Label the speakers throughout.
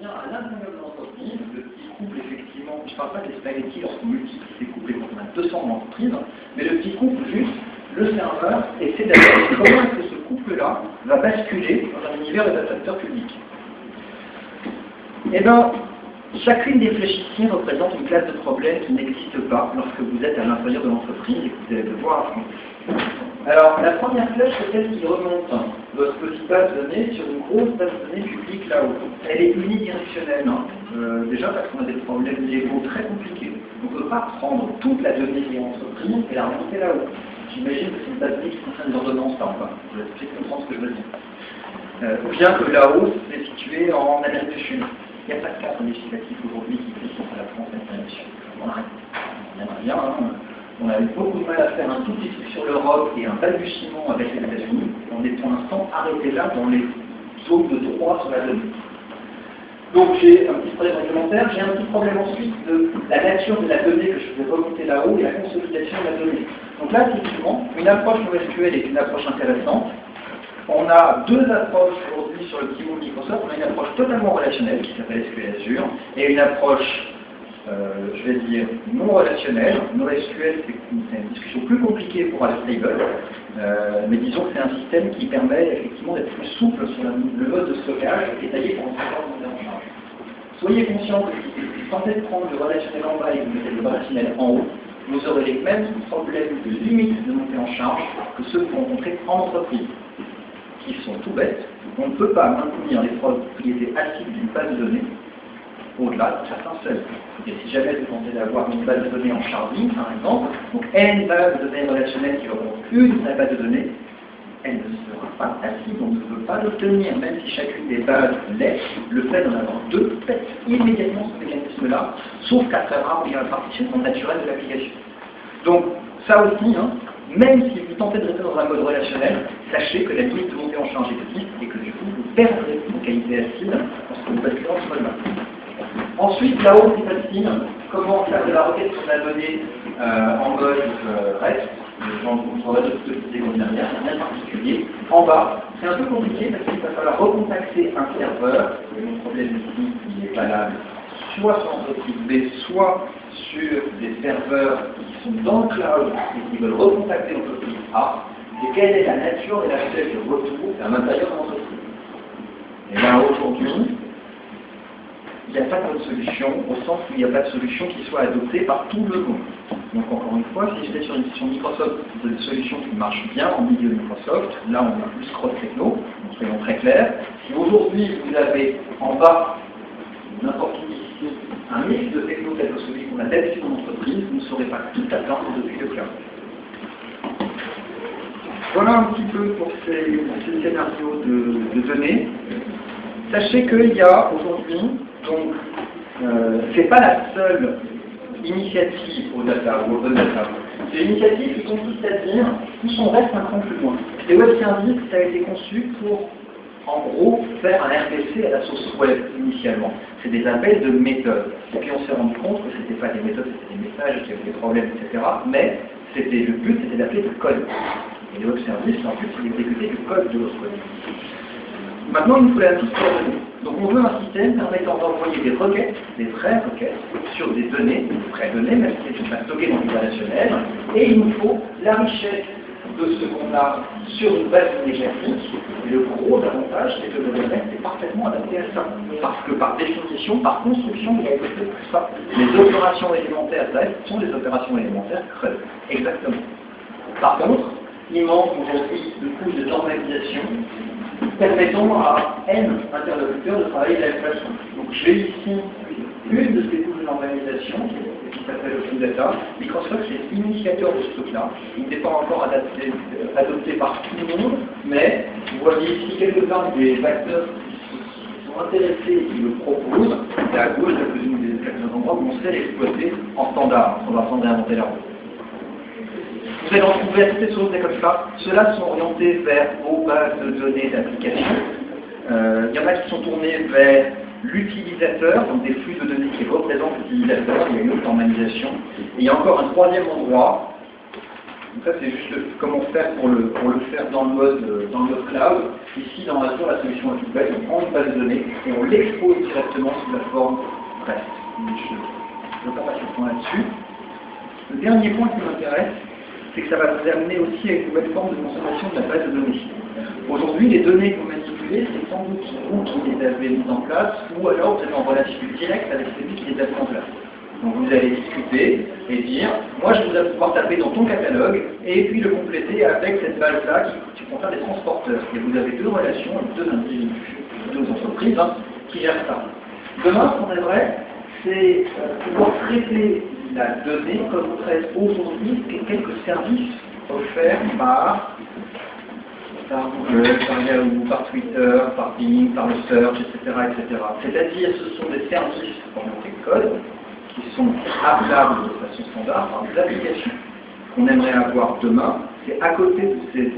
Speaker 1: bien à l'intérieur de l'entreprise, le petit couple, effectivement, je ne parle pas des spaghettis lorsqu'on multiplie ces couples et qu'on a 200 dans l'entreprise, mais le petit couple juste, le serveur, essaie d'avoir comment est-ce que ce couple-là va basculer dans un univers de data public. Eh bien, chacune des flèches ici représente une classe de problème qui n'existe pas lorsque vous êtes à l'intérieur de l'entreprise et que vous allez devoir affronter. Alors, la première flèche, c'est celle qui remonte votre petite base de données sur une grosse base de données publique là-haut. Elle est unidirectionnelle, déjà parce qu'on a des problèmes légaux très compliqués. On ne peut pas prendre toute la donnée de l'entreprise et la remonter là-haut. J'imagine que c'est une base de données qui concerne les ordonnances, là, enfin. Je vais essayer de comprendre ce que je veux dire. Ou bien que là-haut, c'est situé en Amérique du Sud. Il n'y a pas de cadre législatif aujourd'hui qui fait contre la France et la nation. On aimerait bien, on a eu beaucoup de mal à faire un tout petit truc sur l'Europe et un balbutiement avec les États-Unis. On est pour l'instant arrêté là dans les zones de droit sur la donnée. Donc j'ai un petit problème réglementaire, j'ai un petit problème ensuite de la nature de la donnée que je vais remonter là-haut et la consolidation de la donnée. Donc là, effectivement, une approche NoSQL est une approche intéressante. On a deux approches aujourd'hui sur le petit monde Microsoft. On a une approche totalement relationnelle qui s'appelle SQL Azure et une approche, je vais dire, non relationnelle. NoSQL, c'est une discussion plus compliquée pour aller stable, mais disons que c'est un système qui permet effectivement d'être plus souple sur le mode de stockage détaillé pour un certain nombre en charge. Soyez conscients que si vous tentez de prendre le relationnel en bas et que vous mettez le relationnel en haut, vous aurez les mêmes problèmes de limite de montée en charge que ceux que vous rencontrez en entreprise, qui sont tout bêtes. On ne peut pas maintenir les propriétés actives d'une base de données au-delà de certains seuils. Et si jamais vous tentez d'avoir une base de données en sharding, par exemple, donc une base de données relationnelle qui auront une base de données, elle ne sera pas active, on ne peut pas l'obtenir, même si chacune des bases l'est. Le fait d'en avoir deux pète immédiatement ce mécanisme-là, sauf qu'à très rare, il y a un partitionnement naturel de l'application. Donc, ça aussi, même si vous tentez de rester dans un mode relationnel, sachez que la limite de montée en charge existe et que du coup, vous perdrez vos qualités acides lorsque vous basculez dans ce mode-là. Ensuite, là-haut, c'est facile. Comment faire de la requête sur la donnée en mode REST. On va tout utiliser comme dernière, rien de particulier. En bas, c'est un peu compliqué parce qu'il va falloir recontacter un serveur. Et mon problème ici, il est valable soit sur l'entreprise B, soit sur des serveurs qui sont dans le cloud et qui veulent recontacter l'entreprise A. Et quelle est la nature et la feuille de retour à l'intérieur de l'entreprise. Et là, aujourd'hui, il n'y a pas de solution, au sens où il n'y a pas de solution qui soit adoptée par tout le monde. Donc encore une fois, si j'étais sur une solution Microsoft, c'est une solution qui marche bien en milieu de Microsoft, là on a plus cross-techno, donc soyons très clairs. Si aujourd'hui vous avez en bas, n'importe qui ici, un mix de techno tel que celui qu'on a d'habitude en entreprise, vous ne saurez pas tout attendre depuis le cloud. Voilà un petit peu pour ces scénarios de données. Sachez qu'il y a aujourd'hui, donc, c'est pas la seule initiative au data ou open data. C'est une initiative qui consiste à dire qu'on reste un cran plus loin. Les web services, ça a été conçu pour, en gros, faire un RPC à la sauce web initialement. C'est des appels de méthodes. Et puis on s'est rendu compte que c'était pas des méthodes, c'était des messages qui avaient des problèmes, etc. Mais le but, c'était d'appeler du code. Et les web services, en plus, c'est d'exécuter du code de l'autre côté. Maintenant, il nous faut la petite coordonnée. Donc, on veut un système permettant d'envoyer des requêtes, des vraies requêtes, sur des données, des vraies données, même si elles ne sont pas stockées dans le relationnel. Et il nous faut la richesse de ce qu'on a sur une base énergétique. Et le gros avantage, c'est que le REST est parfaitement adapté à ça. Parce que par définition, par construction, il y a quelque chose pour ça. Les opérations élémentaires REST sont des opérations élémentaires CRUD. Exactement. Par contre, il manque aujourd'hui de couches de normalisation permettant à N interlocuteurs de travailler de la même façon. Donc j'ai ici une de ces couches de normalisation qui s'appelle Open Data. Microsoft est l'initiateur de ce truc-là. Il n'est pas encore adopté par tout le monde, mais vous voyez ici quelques-uns des acteurs qui sont intéressés et qui le proposent. Et à gauche, il y a quelques endroits où on sait l'exploiter en standard, on va sans réinventer la roue. Vous allez en trouver à toutes les sources comme ça. Ceux-là sont orientés vers vos bases de données d'application. Il y en a qui sont tournés vers l'utilisateur, donc des flux de données qui représentent l'utilisateur. Il y a une autre normalisation. Et il y a encore un troisième endroit Donc ça c'est juste comment faire pour le faire dans le mode cloud. Ici dans Azure, la solution est toute bête, on prend une base de données et on l'expose directement sous la forme REST. Je ne vais pas passer le point là-dessus. Le dernier point qui m'intéresse, c'est que ça va vous amener aussi à une nouvelle forme de consommation de la base de données. Aujourd'hui, les données que vous manipulez, c'est sans doute vous qui les avez mises en place, ou alors vous êtes en relation directe avec celui qui les a mis en place. Donc vous allez discuter et dire, moi je vais pouvoir taper dans ton catalogue, et puis le compléter avec cette base-là qui contient des transporteurs. Et vous avez deux relations, deux individus, deux entreprises qui gèrent ça. Demain, ce qu'on aimerait, c'est pouvoir traiter la donnée comme on traite aujourd'hui quelques services offerts par Google, par Yahoo, par Twitter, par Bing, par le Search, etc. etc. C'est-à-dire ce sont des services orientés code qui sont appelables de façon standard par des applications. Qu'on aimerait avoir demain, c'est à côté de ces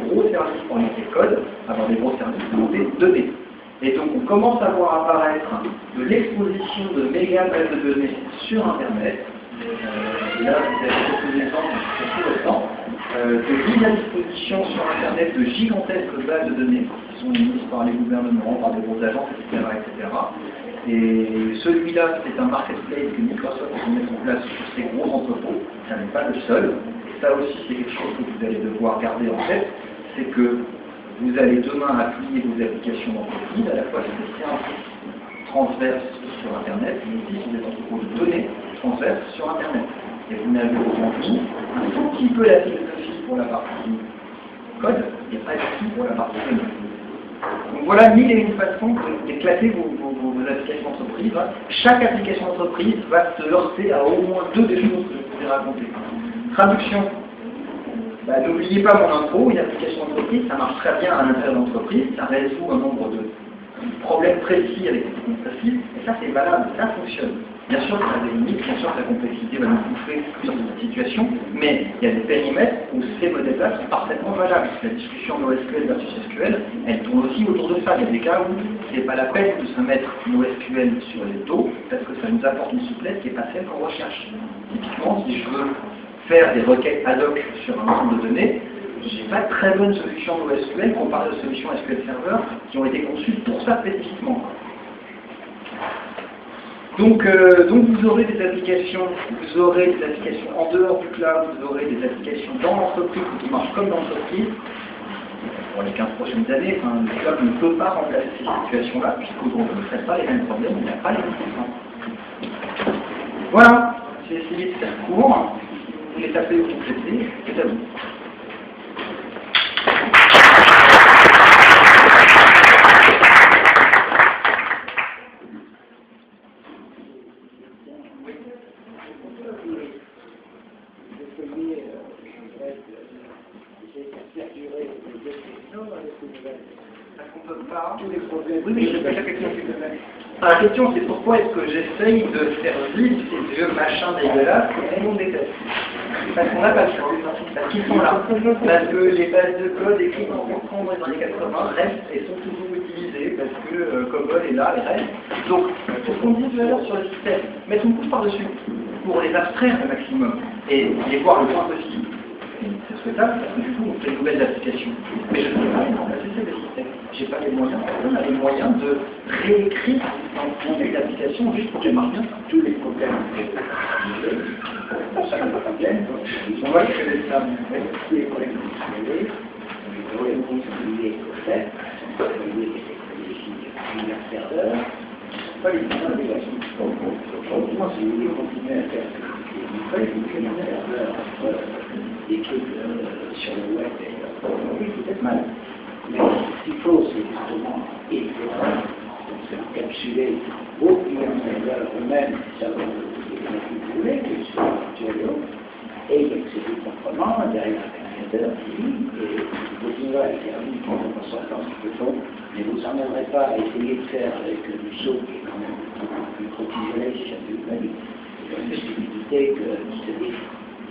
Speaker 1: gros services orientés code, avoir des gros services orientés données. Et donc on commence à voir apparaître de l'exposition de méga bases de données sur Internet. Là, vous avez quelques exemples tout récents, de mise à disposition sur Internet de gigantesques bases de données qui sont mises par les gouvernements, par des grosses agences, etc. etc. Et celui-là, c'est un marketplace que Microsoft a mis en place sur ces gros entrepôts. Ça n'est pas le seul. Et ça aussi, c'est quelque chose que vous allez devoir garder en tête. C'est que vous allez demain appuyer vos applications d'entreprise, à la fois sur des services transverses sur Internet, mais aussi sur des entrepôts de données transverses sur Internet. Et vous n'avez aujourd'hui un tout petit peu la philosophie pour la partie code, et pas du tout pour la partie données. Donc voilà 1000 et une façons d'éclater vos applications d'entreprise. Chaque application d'entreprise va se heurter à au moins deux des choses que je vous ai racontées. Traduction. N'oubliez pas mon intro, une application d'entreprise, ça marche très bien à l'intérieur de l'entreprise, ça résout un nombre de problèmes précis avec des techniques faciles, et ça c'est valable, ça fonctionne. Bien sûr, ça a des limites, bien sûr que la complexité va nous bouffer sur cette situation, mais il y a des périmètres où ces modèles-là sont parfaitement valables. La discussion NoSQL versus SQL, elle tourne aussi autour de ça. Il y a des cas où ce n'est pas la peine de se mettre NoSQL sur les dos, parce que ça nous apporte une souplesse qui n'est pas celle qu'on recherche. Typiquement, si je veux faire des requêtes ad hoc sur un ensemble de données, je n'ai pas de très bonne solution NoSQL comparée aux solutions SQL Server qui ont été conçues pour ça spécifiquement. Donc vous aurez des applications, en dehors du cloud, vous aurez des applications dans l'entreprise qui marchent comme dans l'entreprise. Pour les 15 prochaines années, le cloud ne peut pas remplacer ces situations-là, puisqu'aujourd'hui vous ne faites pas les mêmes problèmes, il n'y a pas les mêmes questions. Voilà, j'ai essayé de faire court. Vous les tapez ou vous complétez, c'est à vous. Oui, je pose la question. La question, c'est pourquoi est-ce que j'essaye de faire vivre ces vieux machins dégueulasses que tout le monde déteste? Parce qu'on n'a pas le choix, parce qu'ils sont là. Parce que les bases de code écrites en Fortran dans les années 80 restent et sont toujours utilisées, parce que COBOL est là et reste. Donc, c'est ce qu'on dit tout à l'heure sur le système. Mettre une couche par-dessus, pour les abstraire au maximum, et les voir le moins possible. C'est souhaitable, parce que du coup, on fait de nouvelles applications. Mais je ne peux pas les remplacer ces systèmes. Je n'ai pas les moyens, personne n'a les moyens de réécrire un contexte d'application juste pour que marche bien. Tous les problèmes. Ça n'a pas de problème. On va créer ça. Tous les problèmes que vous avez, les problèmes liés au fait, liés aux technologies serveurs, pas les innovations. Moi, si vous voulez continuer à faire ce que vous faites, vous serveurs, des trucs sur le web, oui, peut-être mal. Mais ce qu'il faut, c'est justement encapsuler vos clients serveurs eux-mêmes, savoir ce que vous voulez, que ce soit actuellement, et accéder proprement derrière un navigateur qui et vous continuerez à faire vivre en sortant ce que font, mais vous n'en emmènerez pas à essayer de faire avec du saut qui est quand même plus protisolé, si j'ai vu mal. C'est une possibilité que c'est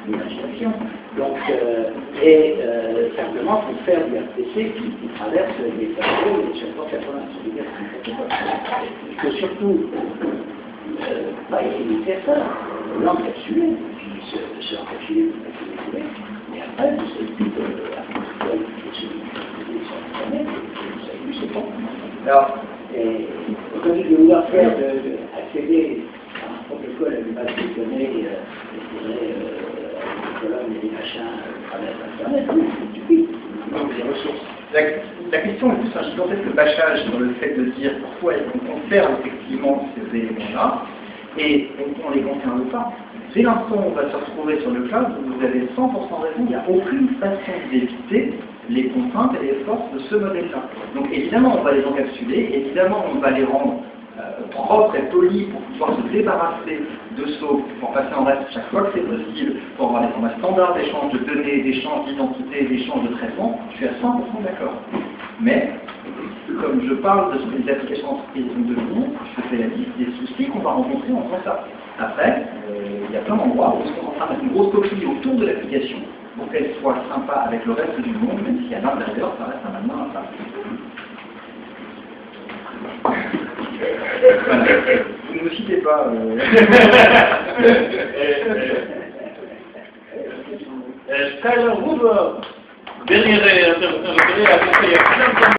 Speaker 1: imagination. Donc, simplement pour faire du RPC qui traverse les tableaux et sur 80. Il faut surtout pas essayer de faire ça, l'encapsuler, puis se encapsuler tout à fait,
Speaker 2: Et après, vous savez plus artificiel, sur Internet, vous savez plus c'est bon. Alors, quand je vais vouloir faire accéder à un protocole à une base de données, je dirais, des colonnes et des machins à travers Internet, oui, c'est stupide. Donc, des ressources.
Speaker 1: La question est plus un gigantesque bâchage sur le fait de dire pourquoi est-ce qu'on conserve effectivement ces éléments-là et on ne les conserve pas. Dès l'instant où on va se retrouver sur le cloud, vous avez 100% raison, il n'y a aucune façon d'éviter les contraintes et les forces de ce modèle-là. Donc évidemment, on va les encapsuler, évidemment, on va les rendre propres et polis pour pouvoir se débarrasser de SOAP, pour passer en reste chaque fois que c'est possible, pour avoir des formats standards d'échange de données, d'échange d'identité, d'échange de traitement, je suis à 100% d'accord. Mais, comme je parle de ce que les applications entreprises vont devenir, je fais la liste des soucis qu'on va rencontrer en faisant ça. Après, il y a plein d'endroits où on est en train de mettre une grosse coquille autour de l'application pour qu'elle soit sympa avec le reste du monde, même si à l'intérieur, ça reste un main à ça. Voilà. Vous ne me citez pas.
Speaker 3: Skyler Hoover, dernier interlocuteur, a conseillé à plein de